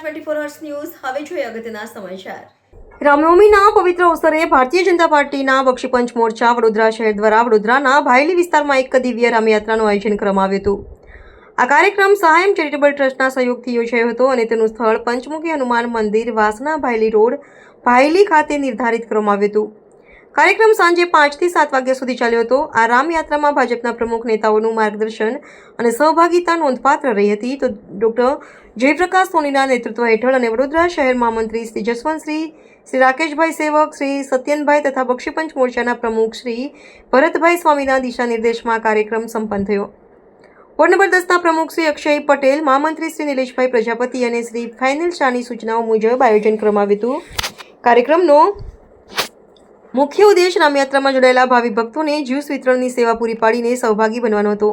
24 hours news હવે જોઈએ અગત્યના સમાચાર। રામનવમીના પવિત્ર અવસરે ભારતીય જનતા પાર્ટીના બક્ષીપંચ મોરચા વડોદરા શહેર દ્વારા વડોદરાના ભાયલી વિસ્તારમાં એક દિવ્ય રામયાત્રાનું આયોજન કરવામાં આવ્યું હતું। આ કાર્યક્રમ સહાયમ ચેરિટેબલ ટ્રસ્ટના સહયોગથી યોજાયો હતો અને તેનું સ્થળ પંચમુખી હનુમાન મંદિર વાસણા ભાયલી રોડ ભાયલી ખાતે નિર્ધારિત કરવામાં આવ્યું હતું। કાર્યક્રમ સાંજે 5 થી 7 વાગ્યા સુધી ચાલ્યો હતો। આ રામયાત્રામાં ભાજપના પ્રમુખ નેતાઓનું માર્ગદર્શન અને સહભાગિતા નોંધપાત્ર રહી હતી। તો ડોક્ટર જયપ્રકાશ સોનીના નેતૃત્વ હેઠળ અને વડોદરા શહેર મહામંત્રી શ્રી જસવંતસિંહ શ્રી રાકેશભાઈ સેવક શ્રી સત્યનભાઈ તથા બક્ષીપંચ મોરચાના પ્રમુખ શ્રી ભરતભાઈ સ્વામીના દિશા નિર્દેશમાં કાર્યક્રમ સંપન્ન થયો। વોર્ડ નંબર 10ના પ્રમુખ શ્રી અક્ષય પટેલ, મહામંત્રી શ્રી નિલેશભાઈ પ્રજાપતિ અને શ્રી ફાઇનલ શાહની સૂચનાઓ મુજબ આયોજન કરવામાં આવ્યું હતું। કાર્યક્રમનો મુખ્ય ઉદ્દેશ રામયાત્રામાં જોડાયેલા ભાવિ ભક્તોને જ્યુસ વિતરણની સેવા પૂરી પાડીને સહભાગી બનવાનો હતો।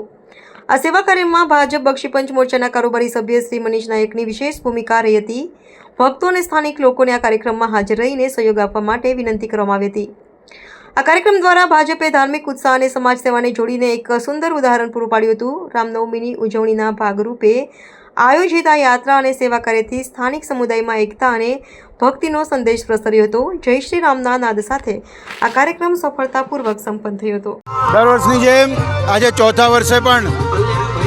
આ સેવા કાર્યમાં ભાજપ બક્ષીપંચ મોરચાના કારોબારી સભ્ય શ્રી મનીષ નાયકની વિશેષ ભૂમિકા રહી હતી। ભક્તો અને સ્થાનિક લોકોને આ કાર્યક્રમમાં હાજર રહીને સહયોગ આપવા માટે વિનંતી કરવામાં આવી હતી। આ કાર્યક્રમ દ્વારા ભાજપે ધાર્મિક ઉત્સાહ અને સમાજ સેવાને જોડીને એક સુંદર ઉદાહરણ પૂરું પાડ્યું હતું। રામનવમીની ઉજવણીના ભાગરૂપે આયોજિત આ યાત્રા અને સેવા કાર્યથી સ્થાનિક સમુદાયમાં એકતા અને ભક્તિનો સંદેશ પ્રસર્યો હતો। જય શ્રી રામના નાદ સાથે આ કાર્યક્રમ સફળતાપૂર્વક સંપન્ન થયો હતો। દર વર્ષની જેમ આજે ચોથા વર્ષે પણ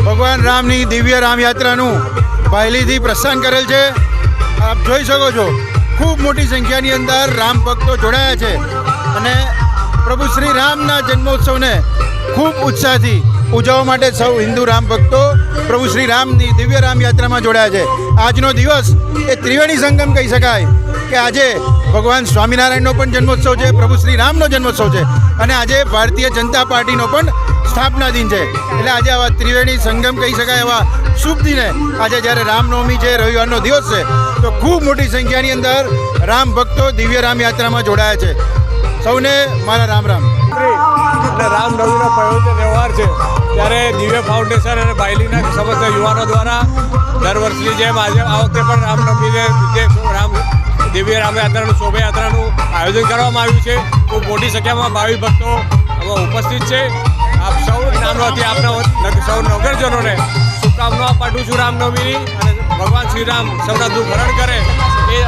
ભગવાન રામની દિવ્ય રામયાત્રાનું ભાયલીથી પ્રસ્થાન કરેલ છે। આપ જોઈ શકો છો, ખૂબ મોટી સંખ્યાની અંદર રામ ભક્તો જોડાયા છે અને પ્રભુ શ્રી રામના જન્મોત્સવને ખૂબ ઉત્સાહથી ઉજવવા માટે સૌ હિન્દુ રામ ભક્તો પ્રભુ શ્રી રામની દિવ્ય રામયાત્રામાં જોડાયા છે। આજનો દિવસ એ ત્રિવેણી સંગમ કહી શકાય કે આજે ભગવાન સ્વામિનારાયણનો પણ જન્મોત્સવ છે, પ્રભુ શ્રી રામનો જન્મોત્સવ છે અને આજે ભારતીય જનતા પાર્ટીનો પણ સ્થાપના દિન છે। એટલે આજે આવા ત્રિવેણી સંગમ કહી શકાય એવા શુભ દિને આજે જ્યારે રામનવમી છે, રવિવારનો દિવસ છે, તો ખૂબ મોટી સંખ્યાની અંદર રામ ભક્તો દિવ્ય રામયાત્રામાં જોડાયા છે। સૌને મારા રામ રામ। અને રામનવમીનો પવિત્ર તહેવાર છે ત્યારે દિવ્ય ફાઉન્ડેશન અને ભાયલીના સમસ્ત યુવાનો દ્વારા દર વર્ષની જેમ આજે આ વખતે પણ રામનવમીને દિવ્ય રામયાત્રાનું શોભાયાત્રાનું આયોજન કરવામાં આવ્યું છે। ખૂબ મોટી સંખ્યામાં ભાવિ ભક્તો આમાં ઉપસ્થિત છે। આપ સૌ નામથી આપના સૌ નગરજનોને શુભકામનાઓ પાઠવું છું રામનવમીની, અને ભગવાન શ્રીરામ સૌના દુઃખ હરણ કરે એ